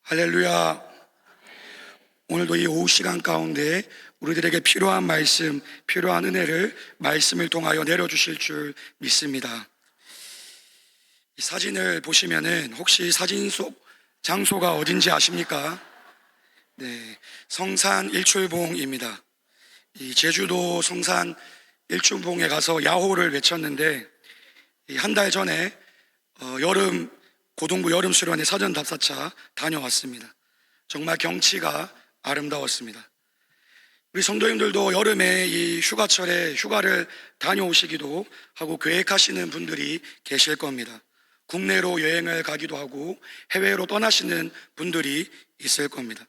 할렐루야. 오늘도 이 오후 시간 가운데 우리들에게 필요한 말씀, 필요한 은혜를 말씀을 통하여 내려주실 줄 믿습니다. 이 사진을 보시면은 혹시 사진 속 장소가 어딘지 아십니까? 네, 성산 일출봉입니다. 이 제주도 성산 일출봉에 가서 야호를 외쳤는데 한 달 전에 여름 고등부 여름 수련회 사전 답사차 다녀왔습니다. 정말 경치가 아름다웠습니다. 우리 성도님들도 여름에 이 휴가철에 휴가를 다녀오시기도 하고 계획하시는 분들이 계실 겁니다. 국내로 여행을 가기도 하고 해외로 떠나시는 분들이 있을 겁니다.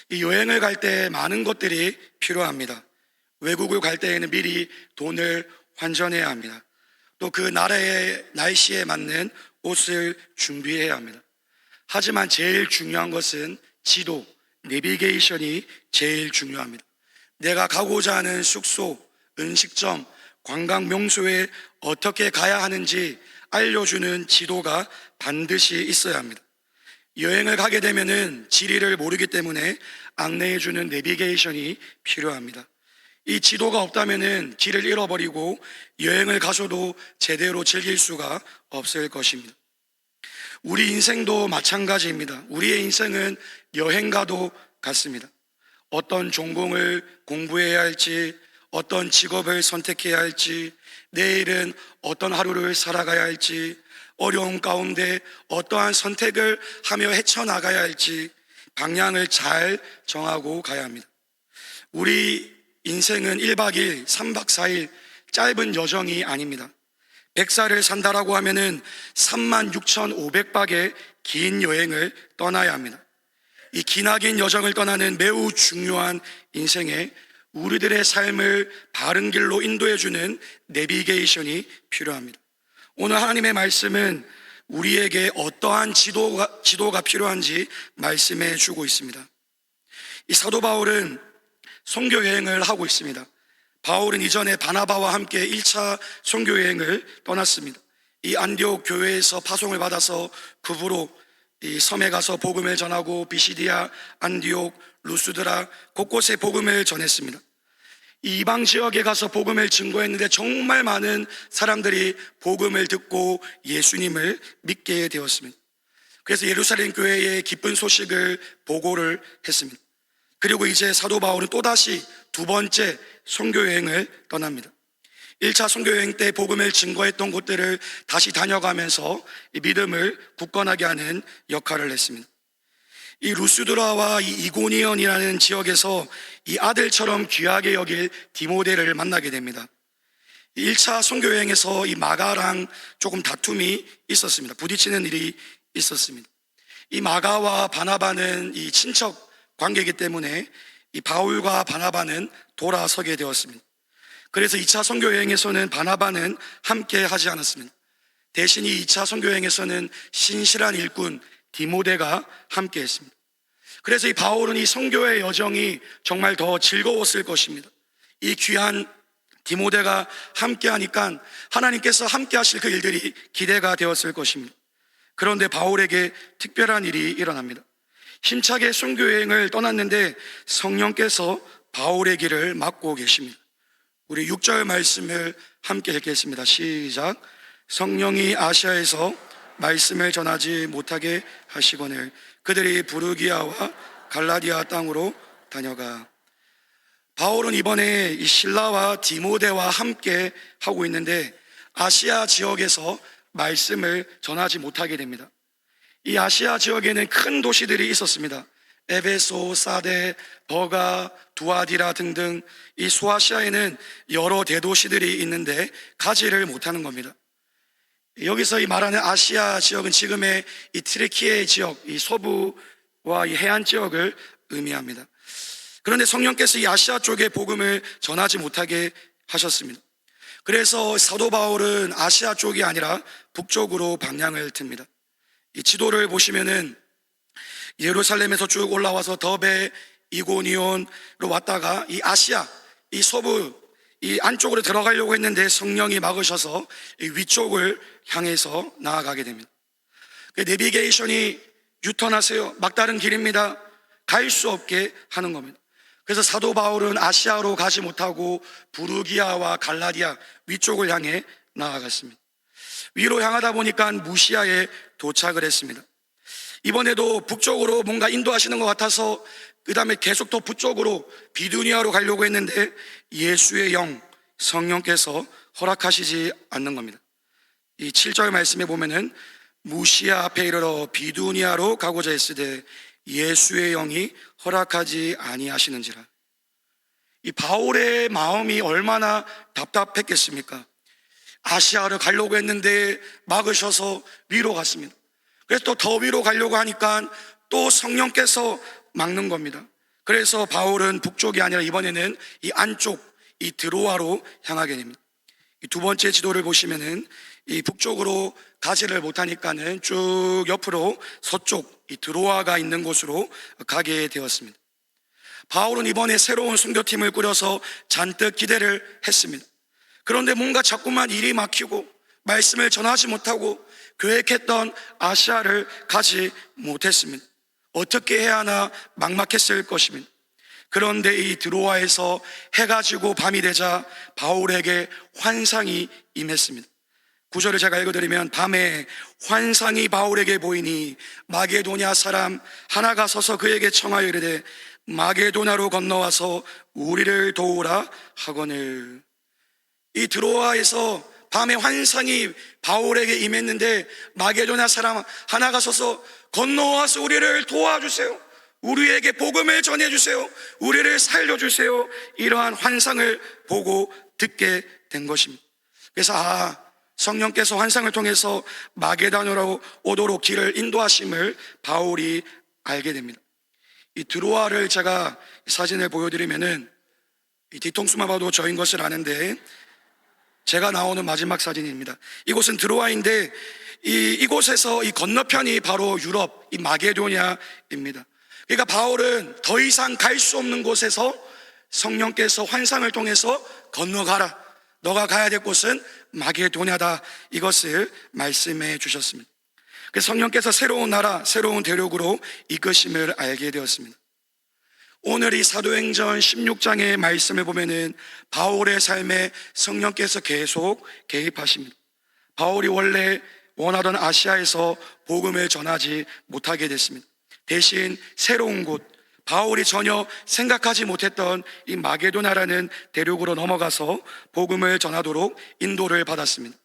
이 여행을 갈 때 많은 것들이 필요합니다. 외국을 갈 때에는 미리 돈을 환전해야 합니다. 또 그 나라의 날씨에 맞는 옷을 준비해야 합니다. 하지만 제일 중요한 것은 지도, 내비게이션이 제일 중요합니다. 내가 가고자 하는 숙소, 음식점, 관광 명소에 어떻게 가야 하는지 알려주는 지도가 반드시 있어야 합니다. 여행을 가게 되면은 지리를 모르기 때문에 안내해주는 내비게이션이 필요합니다. 이 지도가 없다면은 길을 잃어버리고 여행을 가셔도 제대로 즐길 수가 없을 것입니다. 우리 인생도 마찬가지입니다. 우리의 인생은 여행과도 같습니다. 어떤 전공을 공부해야 할지, 어떤 직업을 선택해야 할지, 내일은 어떤 하루를 살아가야 할지, 어려운 가운데 어떠한 선택을 하며 헤쳐나가야 할지 방향을 잘 정하고 가야 합니다. 우리 인생은 1박 2일, 3박 4일 짧은 여정이 아닙니다. 100살을 산다라고 하면은 36,500박의 긴 여행을 떠나야 합니다. 이 기나긴 여정을 떠나는 매우 중요한 인생에 우리들의 삶을 바른 길로 인도해주는 내비게이션이 필요합니다. 오늘 하나님의 말씀은 우리에게 어떠한 지도가 필요한지 말씀해 주고 있습니다. 이 사도 바울은 선교 여행을 하고 있습니다. 바울은 이전에 바나바와 함께 1차 선교 여행을 떠났습니다. 이 안디옥 교회에서 파송을 받아서 급으로 이 섬에 가서 복음을 전하고 비시디아, 안디옥, 루스드라 곳곳에 복음을 전했습니다. 이 이방 지역에 가서 복음을 증거했는데 정말 많은 사람들이 복음을 듣고 예수님을 믿게 되었습니다. 그래서 예루살렘 교회에 기쁜 소식을 보고를 했습니다. 그리고 이제 사도 바울은 또다시 두 번째 선교 여행을 떠납니다. 1차 선교 여행 때 복음을 증거했던 곳들을 다시 다녀가면서 이 믿음을 굳건하게 하는 역할을 했습니다. 이 루스드라와 이 이고니온이라는 지역에서 이 아들처럼 귀하게 여길 디모데를 만나게 됩니다. 1차 선교 여행에서 이 마가랑 조금 다툼이 있었습니다. 부딪히는 일이 있었습니다. 이 마가와 바나바는 이 친척 관계이기 때문에 이 바울과 바나바는 돌아서게 되었습니다. 그래서 2차 선교 여행에서는 바나바는 함께 하지 않았습니다. 대신 이 2차 선교 여행에서는 신실한 일꾼 디모데가 함께 했습니다. 그래서 이 바울은 이 선교의 여정이 정말 더 즐거웠을 것입니다. 이 귀한 디모데가 함께 하니까 하나님께서 함께 하실 그 일들이 기대가 되었을 것입니다. 그런데 바울에게 특별한 일이 일어납니다. 힘차게 선교 여행을 떠났는데 성령께서 바울의 길을 막고 계십니다. 우리 6절 말씀을 함께 읽겠습니다. 시작. 성령이 아시아에서 말씀을 전하지 못하게 하시거늘 그들이 부르기아와 갈라디아 땅으로 다녀가. 바울은 이번에 이 실라와 디모데와 함께 하고 있는데 아시아 지역에서 말씀을 전하지 못하게 됩니다. 이 아시아 지역에는 큰 도시들이 있었습니다. 에베소, 사데, 버가, 두아디라 등등 이 소아시아에는 여러 대도시들이 있는데 가지를 못하는 겁니다. 여기서 이 말하는 아시아 지역은 지금의 이 트르키예 지역, 이 서부와 이 해안 지역을 의미합니다. 그런데 성령께서 이 아시아 쪽에 복음을 전하지 못하게 하셨습니다. 그래서 사도 바울은 아시아 쪽이 아니라 북쪽으로 방향을 틉니다. 이 지도를 보시면은 예루살렘에서 쭉 올라와서 더베, 이고니온으로 왔다가 이 아시아, 이 서부, 이 안쪽으로 들어가려고 했는데 성령이 막으셔서 이 위쪽을 향해서 나아가게 됩니다. 그 내비게이션이 유턴하세요. 막다른 길입니다. 갈 수 없게 하는 겁니다. 그래서 사도 바울은 아시아로 가지 못하고 부르기아와 갈라디아 위쪽을 향해 나아갔습니다. 위로 향하다 보니까 무시아에 도착을 했습니다. 이번에도 북쪽으로 뭔가 인도하시는 것 같아서 그 다음에 계속 더 북쪽으로 비두니아로 가려고 했는데 예수의 영, 성령께서 허락하시지 않는 겁니다. 이 7절 말씀에 보면은 무시아 앞에 이르러 비두니아로 가고자 했으되 예수의 영이 허락하지 아니하시는지라. 이 바울의 마음이 얼마나 답답했겠습니까? 아시아를 가려고 했는데 막으셔서 위로 갔습니다. 그래서 또 더 위로 가려고 하니까 또 성령께서 막는 겁니다. 그래서 바울은 북쪽이 아니라 이번에는 이 안쪽, 이 드로아로 향하게 됩니다. 이 두 번째 지도를 보시면은 이 북쪽으로 가지를 못하니까는 쭉 옆으로 서쪽, 이 드로아가 있는 곳으로 가게 되었습니다. 바울은 이번에 새로운 순교팀을 꾸려서 잔뜩 기대를 했습니다. 그런데 뭔가 자꾸만 일이 막히고 말씀을 전하지 못하고 계획했던 아시아를 가지 못했습니다. 어떻게 해야 하나 막막했을 것입니다. 그런데 이 드로아에서 해가 지고 밤이 되자 바울에게 환상이 임했습니다. 구절을 제가 읽어드리면 밤에 환상이 바울에게 보이니 마게도냐 사람 하나가 서서 그에게 청하여 이르되 마게도냐로 건너와서 우리를 도우라 하거늘. 이 드로아에서 밤에 환상이 바울에게 임했는데 마게도냐 사람 하나가 서서 건너와서 우리를 도와주세요. 우리에게 복음을 전해주세요. 우리를 살려주세요. 이러한 환상을 보고 듣게 된 것입니다. 그래서 성령께서 환상을 통해서 마게도냐로 오도록 길을 인도하심을 바울이 알게 됩니다. 이 드로아를 제가 사진을 보여드리면은 이 뒤통수만 봐도 저인 것을 아는데 제가 나오는 마지막 사진입니다. 이곳은 드로아인데 이곳에서 이 건너편이 바로 유럽, 이 마게도냐입니다. 그러니까 바울은 더 이상 갈 수 없는 곳에서 성령께서 환상을 통해서 건너가라. 너가 가야 될 곳은 마게도냐다. 이것을 말씀해 주셨습니다. 그래서 성령께서 새로운 나라, 새로운 대륙으로 이끄심을 알게 되었습니다. 오늘 이 사도행전 16장의 말씀을 보면은 바울의 삶에 성령께서 계속 개입하십니다. 바울이 원래 원하던 아시아에서 복음을 전하지 못하게 됐습니다. 대신 새로운 곳, 바울이 전혀 생각하지 못했던 이 마게도냐라는 대륙으로 넘어가서 복음을 전하도록 인도를 받았습니다.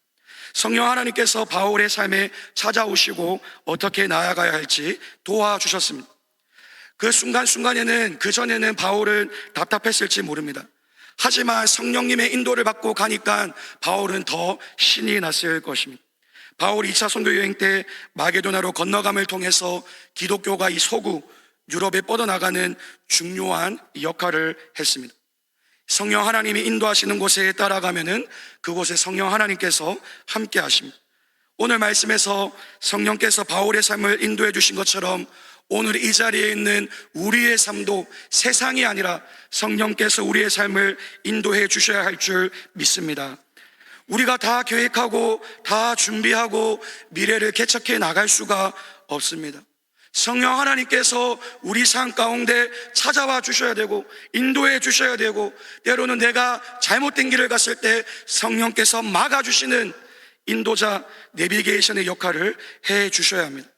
성령 하나님께서 바울의 삶에 찾아오시고 어떻게 나아가야 할지 도와주셨습니다. 그 순간순간에는, 그전에는 바울은 답답했을지 모릅니다. 하지만 성령님의 인도를 받고 가니까 바울은 더 신이 났을 것입니다. 바울이 2차 선교 여행 때 마게도냐로 건너감을 통해서 기독교가 이 서구 유럽에 뻗어나가는 중요한 역할을 했습니다. 성령 하나님이 인도하시는 곳에 따라가면은 그곳에 성령 하나님께서 함께 하십니다. 오늘 말씀에서 성령께서 바울의 삶을 인도해 주신 것처럼 오늘 이 자리에 있는 우리의 삶도 세상이 아니라 성령께서 우리의 삶을 인도해 주셔야 할 줄 믿습니다. 우리가 다 계획하고 다 준비하고 미래를 개척해 나갈 수가 없습니다. 성령 하나님께서 우리 삶 가운데 찾아와 주셔야 되고 인도해 주셔야 되고, 때로는 내가 잘못된 길을 갔을 때 성령께서 막아주시는 인도자, 내비게이션의 역할을 해 주셔야 합니다.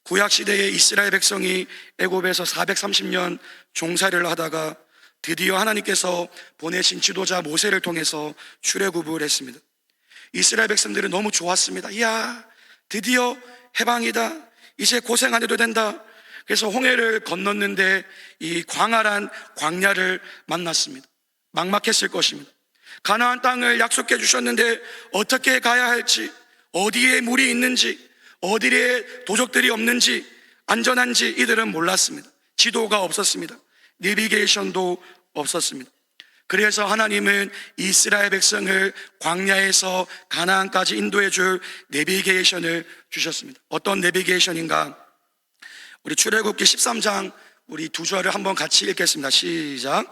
구약시대의 이스라엘 백성이 애굽에서 430년 종살이를 하다가 드디어 하나님께서 보내신 지도자 모세를 통해서 출애굽을 했습니다. 이스라엘 백성들은 너무 좋았습니다. 이야, 드디어 해방이다. 이제 고생 안 해도 된다. 그래서 홍해를 건넜는데 이 광활한 광야를 만났습니다. 막막했을 것입니다. 가나안 땅을 약속해 주셨는데 어떻게 가야 할지, 어디에 물이 있는지, 어디에 도적들이 없는지, 안전한지 이들은 몰랐습니다. 지도가 없었습니다. 내비게이션도 없었습니다. 그래서 하나님은 이스라엘 백성을 광야에서 가나안까지 인도해 줄 내비게이션을 주셨습니다. 어떤 내비게이션인가? 우리 출애굽기 13장 우리 두 절을 한번 같이 읽겠습니다. 시작.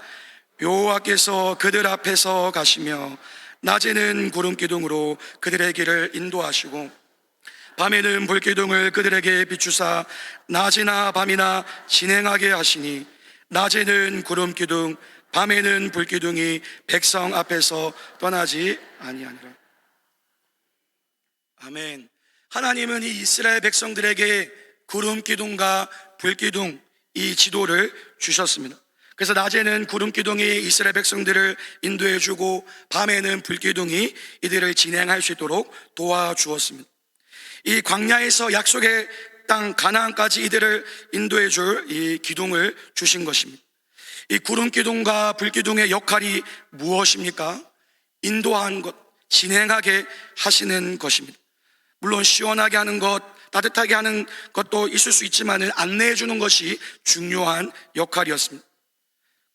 여호와께서 그들 앞에서 가시며 낮에는 구름 기둥으로 그들의 길을 인도하시고 밤에는 불기둥을 그들에게 비추사 낮이나 밤이나 진행하게 하시니 낮에는 구름기둥 밤에는 불기둥이 백성 앞에서 떠나지 아니하니라. 아멘. 하나님은 이 이스라엘 백성들에게 구름기둥과 불기둥 이 지도를 주셨습니다. 그래서 낮에는 구름기둥이 이스라엘 백성들을 인도해 주고 밤에는 불기둥이 이들을 진행할 수 있도록 도와주었습니다. 이 광야에서 약속의 땅 가나안까지 이들을 인도해 줄 이 기둥을 주신 것입니다. 이 구름기둥과 불기둥의 역할이 무엇입니까? 인도하는 것, 진행하게 하시는 것입니다. 물론 시원하게 하는 것, 따뜻하게 하는 것도 있을 수 있지만 안내해 주는 것이 중요한 역할이었습니다.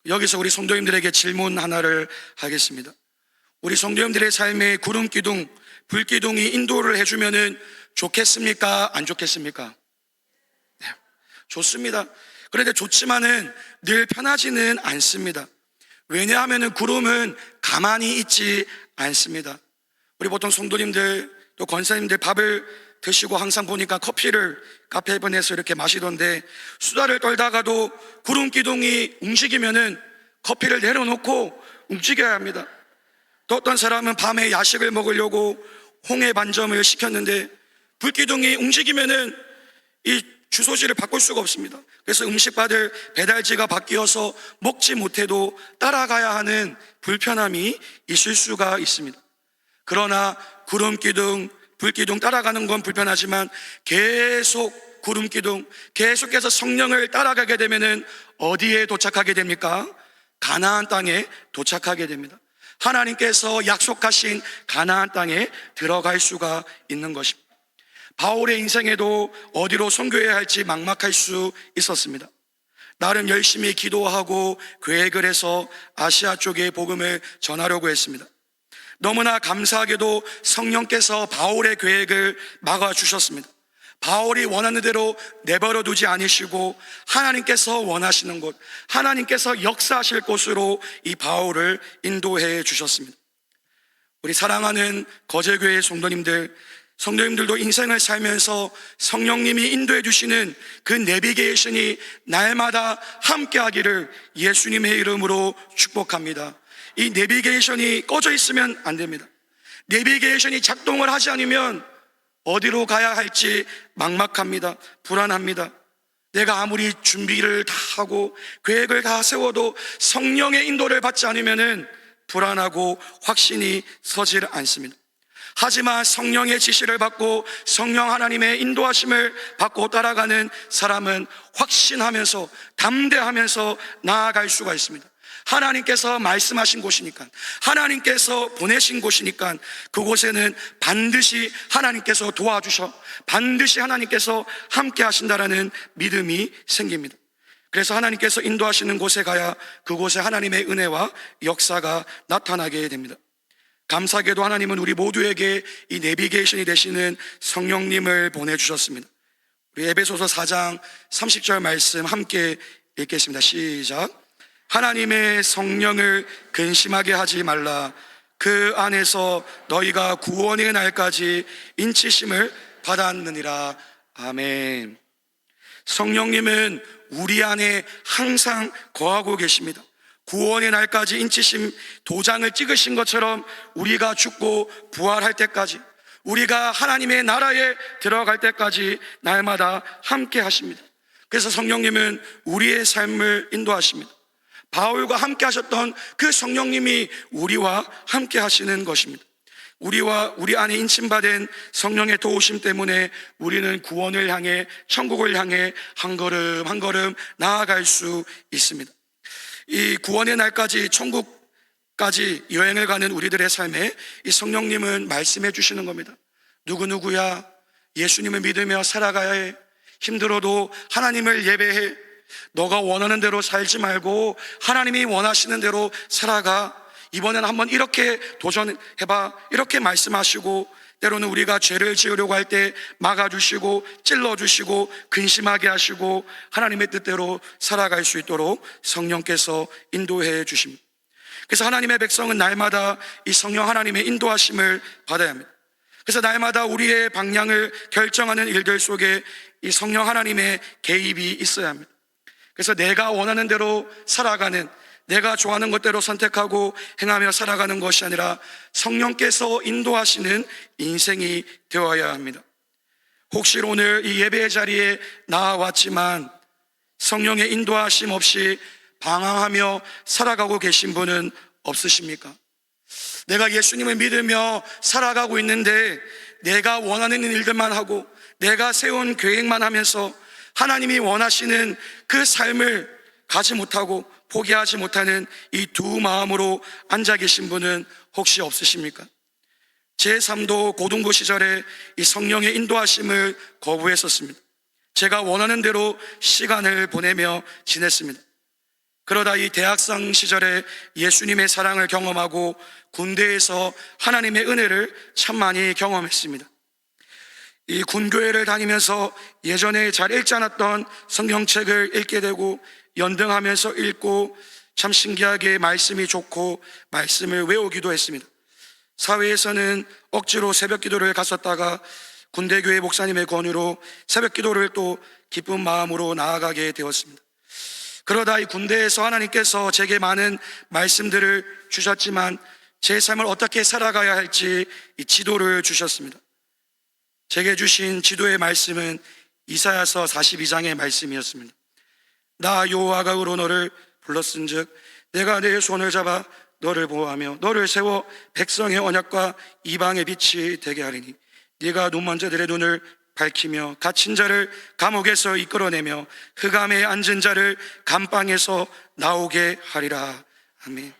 여기서 우리 성도님들에게 질문 하나를 하겠습니다. 우리 성도님들의 삶에 구름기둥, 불기둥이 인도를 해주면 좋겠습니까? 안 좋겠습니까? 네, 좋습니다. 그런데 좋지만은 늘 편하지는 않습니다. 왜냐하면 구름은 가만히 있지 않습니다. 우리 보통 성도님들 또 권사님들 밥을 드시고 항상 보니까 커피를 카페에서 이렇게 마시던데 수다를 떨다가도 구름기둥이 움직이면은 커피를 내려놓고 움직여야 합니다. 또 어떤 사람은 밤에 야식을 먹으려고 홍해 반점을 시켰는데 불기둥이 움직이면은 이 주소지를 바꿀 수가 없습니다. 그래서 음식 받을 배달지가 바뀌어서 먹지 못해도 따라가야 하는 불편함이 있을 수가 있습니다. 그러나 구름기둥, 불기둥 따라가는 건 불편하지만 계속 구름기둥, 계속해서 성령을 따라가게 되면은 어디에 도착하게 됩니까? 가나안 땅에 도착하게 됩니다. 하나님께서 약속하신 가나안 땅에 들어갈 수가 있는 것입니다. 바울의 인생에도 어디로 선교해야 할지 막막할 수 있었습니다. 나름 열심히 기도하고 계획을 해서 아시아 쪽에 복음을 전하려고 했습니다. 너무나 감사하게도 성령께서 바울의 계획을 막아주셨습니다. 바울이 원하는 대로 내버려 두지 않으시고 하나님께서 원하시는 곳, 하나님께서 역사하실 곳으로 이 바울을 인도해 주셨습니다. 우리 사랑하는 거제교회 성도님들도 인생을 살면서 성령님이 인도해 주시는 그 내비게이션이 날마다 함께 하기를 예수님의 이름으로 축복합니다. 이 내비게이션이 꺼져 있으면 안 됩니다. 내비게이션이 작동을 하지 않으면 어디로 가야 할지 막막합니다. 불안합니다. 내가 아무리 준비를 다 하고 계획을 다 세워도 성령의 인도를 받지 않으면 불안하고 확신이 서질 않습니다. 하지만 성령의 지시를 받고 성령 하나님의 인도하심을 받고 따라가는 사람은 확신하면서 담대하면서 나아갈 수가 있습니다. 하나님께서 말씀하신 곳이니까, 하나님께서 보내신 곳이니까 그곳에는 반드시 하나님께서 도와주셔, 반드시 하나님께서 함께 하신다라는 믿음이 생깁니다. 그래서 하나님께서 인도하시는 곳에 가야 그곳에 하나님의 은혜와 역사가 나타나게 됩니다. 감사하게도 하나님은 우리 모두에게 이 내비게이션이 되시는 성령님을 보내주셨습니다. 우리 에베소서 4장 30절 말씀 함께 읽겠습니다. 시작. 하나님의 성령을 근심하게 하지 말라. 그 안에서 너희가 구원의 날까지 인치심을 받았느니라. 아멘. 성령님은 우리 안에 항상 거하고 계십니다. 구원의 날까지 인치심 도장을 찍으신 것처럼 우리가 죽고 부활할 때까지, 우리가 하나님의 나라에 들어갈 때까지 날마다 함께 하십니다. 그래서 성령님은 우리의 삶을 인도하십니다. 바울과 함께 하셨던 그 성령님이 우리와 함께 하시는 것입니다. 우리 안에 인침받은 성령의 도우심 때문에 우리는 구원을 향해, 천국을 향해 한 걸음 한 걸음 나아갈 수 있습니다. 이 구원의 날까지, 천국까지 여행을 가는 우리들의 삶에 이 성령님은 말씀해 주시는 겁니다. 누구누구야, 예수님을 믿으며 살아가야 해. 힘들어도 하나님을 예배해. 너가 원하는 대로 살지 말고 하나님이 원하시는 대로 살아가. 이번엔 한번 이렇게 도전해봐. 이렇게 말씀하시고, 때로는 우리가 죄를 지으려고 할 때 막아주시고 찔러주시고 근심하게 하시고 하나님의 뜻대로 살아갈 수 있도록 성령께서 인도해 주십니다. 그래서 하나님의 백성은 날마다 이 성령 하나님의 인도하심을 받아야 합니다. 그래서 날마다 우리의 방향을 결정하는 일들 속에 이 성령 하나님의 개입이 있어야 합니다. 그래서 내가 원하는 대로 살아가는, 내가 좋아하는 것대로 선택하고 행하며 살아가는 것이 아니라 성령께서 인도하시는 인생이 되어야 합니다. 혹시 오늘 이 예배의 자리에 나와왔지만 성령의 인도하심 없이 방황하며 살아가고 계신 분은 없으십니까? 내가 예수님을 믿으며 살아가고 있는데 내가 원하는 일들만 하고 내가 세운 계획만 하면서 하나님이 원하시는 그 삶을 가지 못하고 포기하지 못하는 이 두 마음으로 앉아 계신 분은 혹시 없으십니까? 제 삶도 고등부 시절에 이 성령의 인도하심을 거부했었습니다. 제가 원하는 대로 시간을 보내며 지냈습니다. 그러다 이 대학생 시절에 예수님의 사랑을 경험하고 군대에서 하나님의 은혜를 참 많이 경험했습니다. 이 군교회를 다니면서 예전에 잘 읽지 않았던 성경책을 읽게 되고 연등하면서 읽고 참 신기하게 말씀이 좋고 말씀을 외우기도 했습니다. 사회에서는 억지로 새벽 기도를 갔었다가 군대교회 목사님의 권유로 새벽 기도를 또 기쁜 마음으로 나아가게 되었습니다. 그러다 이 군대에서 하나님께서 제게 많은 말씀들을 주셨지만 제 삶을 어떻게 살아가야 할지 이 지도를 주셨습니다. 제게 주신 지도의 말씀은 이사야서 42장의 말씀이었습니다. 나 여호와가 으로 너를 불렀은즉 내가 내 손을 잡아 너를 보호하며 너를 세워 백성의 언약과 이방의 빛이 되게 하리니 네가 눈먼 자들의 눈을 밝히며 갇힌 자를 감옥에서 이끌어내며 흑암에 앉은 자를 감방에서 나오게 하리라. 아멘.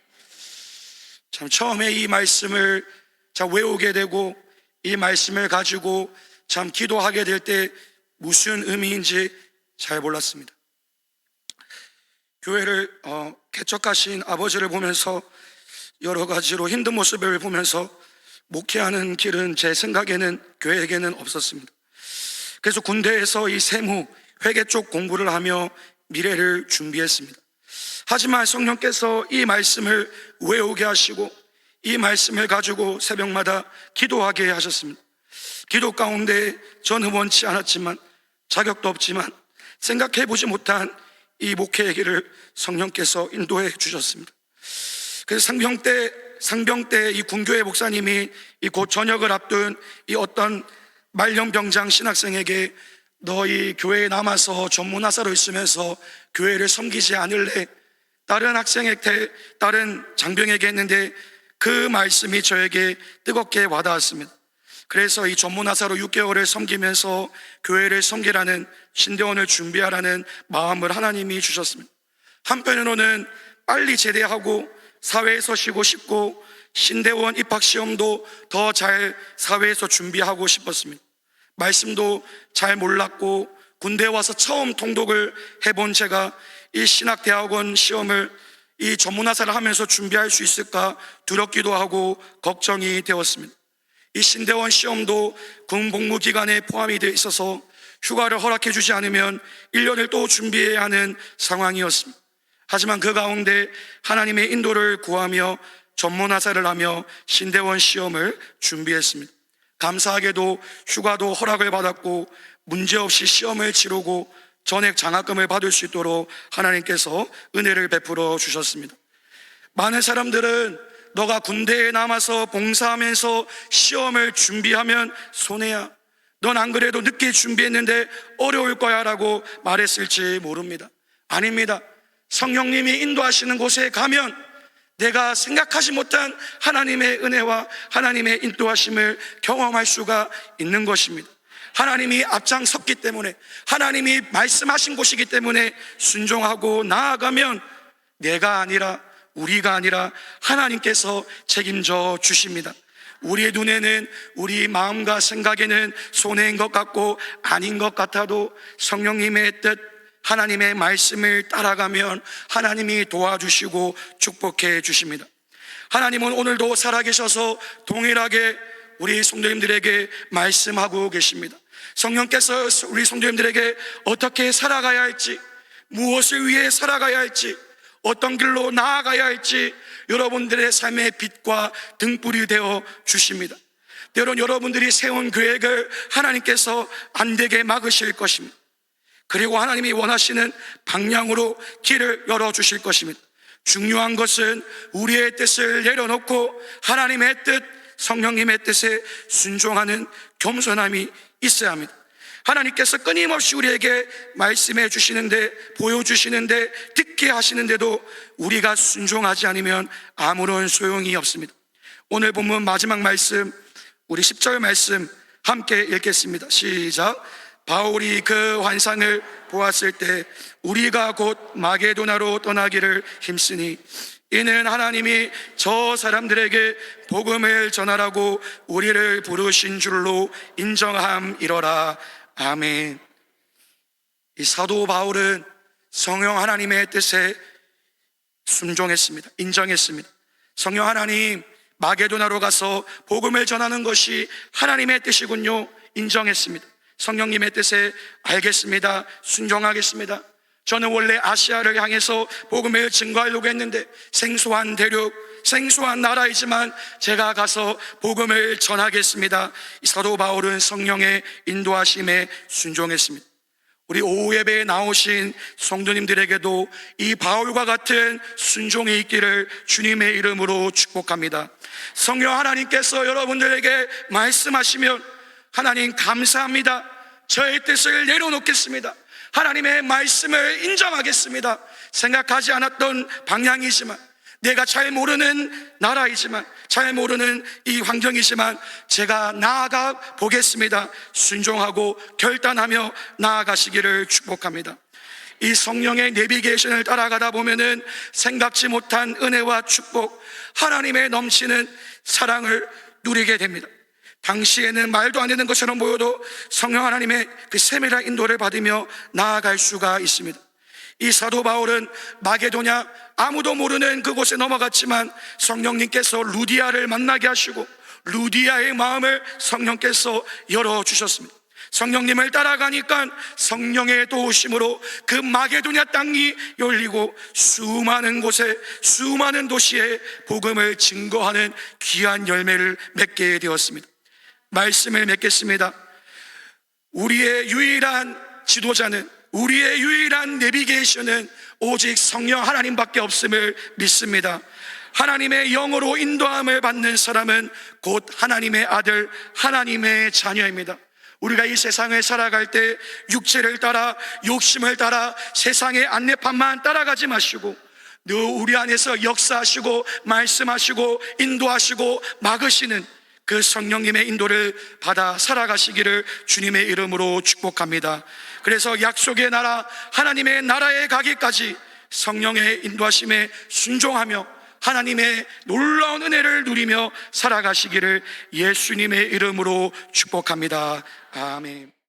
참 처음에 이 말씀을 외우게 되고 이 말씀을 가지고 참 기도하게 될 때 무슨 의미인지 잘 몰랐습니다. 교회를 개척하신 아버지를 보면서 여러 가지로 힘든 모습을 보면서 목회하는 길은 제 생각에는 교회에게는 없었습니다. 그래서 군대에서 이 세무, 회계 쪽 공부를 하며 미래를 준비했습니다. 하지만 성령께서 이 말씀을 외우게 하시고 이 말씀을 가지고 새벽마다 기도하게 하셨습니다. 기도 가운데 저는 원치 않았지만 자격도 없지만 생각해보지 못한 이 목회의 길을 성령께서 인도해 주셨습니다. 그래서 상병 때 이 군교회 목사님이 이 곧 전역을 앞둔 이 어떤 말년병장 신학생에게 너희 교회에 남아서 전문화사로 있으면서 교회를 섬기지 않을래? 다른 학생에게, 다른 장병에게 했는데 그 말씀이 저에게 뜨겁게 와닿았습니다. 그래서 이 전문화사로 6개월을 섬기면서 교회를 섬기라는 신대원을 준비하라는 마음을 하나님이 주셨습니다. 한편으로는 빨리 제대하고 사회에서 쉬고 싶고 신대원 입학시험도 더 잘 사회에서 준비하고 싶었습니다. 말씀도 잘 몰랐고 군대에 와서 처음 통독을 해본 제가 이 신학대학원 시험을 이 전문화사를 하면서 준비할 수 있을까 두렵기도 하고 걱정이 되었습니다. 이 신대원 시험도 군 복무기간에 포함이 되어 있어서 휴가를 허락해 주지 않으면 1년을 또 준비해야 하는 상황이었습니다. 하지만 그 가운데 하나님의 인도를 구하며 전문화사를 하며 신대원 시험을 준비했습니다. 감사하게도 휴가도 허락을 받았고 문제없이 시험을 치르고 전액 장학금을 받을 수 있도록 하나님께서 은혜를 베풀어 주셨습니다. 많은 사람들은 너가 군대에 남아서 봉사하면서 시험을 준비하면 손해야, 넌 안 그래도 늦게 준비했는데 어려울 거야 라고 말했을지 모릅니다. 아닙니다. 성령님이 인도하시는 곳에 가면 내가 생각하지 못한 하나님의 은혜와 하나님의 인도하심을 경험할 수가 있는 것입니다. 하나님이 앞장섰기 때문에, 하나님이 말씀하신 곳이기 때문에 순종하고 나아가면 내가 아니라, 우리가 아니라 하나님께서 책임져 주십니다. 우리의 눈에는, 우리 마음과 생각에는 손해인 것 같고 아닌 것 같아도 성령님의 뜻, 하나님의 말씀을 따라가면 하나님이 도와주시고 축복해 주십니다. 하나님은 오늘도 살아계셔서 동일하게 우리 성도님들에게 말씀하고 계십니다. 성령께서 우리 성도님들에게 어떻게 살아가야 할지, 무엇을 위해 살아가야 할지, 어떤 길로 나아가야 할지 여러분들의 삶의 빛과 등불이 되어 주십니다. 때론 여러분들이 세운 계획을 하나님께서 안 되게 막으실 것입니다. 그리고 하나님이 원하시는 방향으로 길을 열어주실 것입니다. 중요한 것은 우리의 뜻을 내려놓고 하나님의 뜻, 성령님의 뜻에 순종하는 겸손함이 있어야 합니다. 하나님께서 끊임없이 우리에게 말씀해 주시는데, 보여주시는데, 듣게 하시는데도 우리가 순종하지 않으면 아무런 소용이 없습니다. 오늘 본문 마지막 말씀, 우리 10절 말씀 함께 읽겠습니다. 시작. 바울이 그 환상을 보았을 때 우리가 곧 마게도나로 떠나기를 힘쓰니 이는 하나님이 저 사람들에게 복음을 전하라고 우리를 부르신 줄로 인정함이러라. 아멘. 이 사도 바울은 성령 하나님의 뜻에 순종했습니다. 인정했습니다. 성령 하나님, 마게도나로 가서 복음을 전하는 것이 하나님의 뜻이군요. 인정했습니다. 성령님의 뜻에 알겠습니다. 순종하겠습니다. 저는 원래 아시아를 향해서 복음을 증거하려고 했는데 생소한 대륙, 생소한 나라이지만 제가 가서 복음을 전하겠습니다. 이 사도 바울은 성령의 인도하심에 순종했습니다. 우리 오후 예배에 나오신 성도님들에게도 이 바울과 같은 순종이 있기를 주님의 이름으로 축복합니다. 성령 하나님께서 여러분들에게 말씀하시면 하나님 감사합니다. 저의 뜻을 내려놓겠습니다. 하나님의 말씀을 인정하겠습니다. 생각하지 않았던 방향이지만, 내가 잘 모르는 나라이지만, 잘 모르는 이 환경이지만 제가 나아가 보겠습니다. 순종하고 결단하며 나아가시기를 축복합니다. 이 성령의 내비게이션을 따라가다 보면은 생각지 못한 은혜와 축복, 하나님의 넘치는 사랑을 누리게 됩니다. 당시에는 말도 안 되는 것처럼 보여도 성령 하나님의 그 세밀한 인도를 받으며 나아갈 수가 있습니다. 이 사도 바울은 마게도냐, 아무도 모르는 그곳에 넘어갔지만 성령님께서 루디아를 만나게 하시고 루디아의 마음을 성령께서 열어주셨습니다. 성령님을 따라가니까 성령의 도우심으로 그 마게도냐 땅이 열리고 수많은 곳에, 수많은 도시에 복음을 증거하는 귀한 열매를 맺게 되었습니다. 말씀을 맺겠습니다. 우리의 유일한 지도자는, 우리의 유일한 내비게이션은 오직 성령 하나님밖에 없음을 믿습니다. 하나님의 영으로 인도함을 받는 사람은 곧 하나님의 아들, 하나님의 자녀입니다. 우리가 이 세상을 살아갈 때 육체를 따라, 욕심을 따라 세상의 안내판만 따라가지 마시고 늘 우리 안에서 역사하시고 말씀하시고 인도하시고 막으시는 그 성령님의 인도를 받아 살아가시기를 주님의 이름으로 축복합니다. 그래서 약속의 나라, 하나님의 나라에 가기까지 성령의 인도하심에 순종하며 하나님의 놀라운 은혜를 누리며 살아가시기를 예수님의 이름으로 축복합니다. 아멘.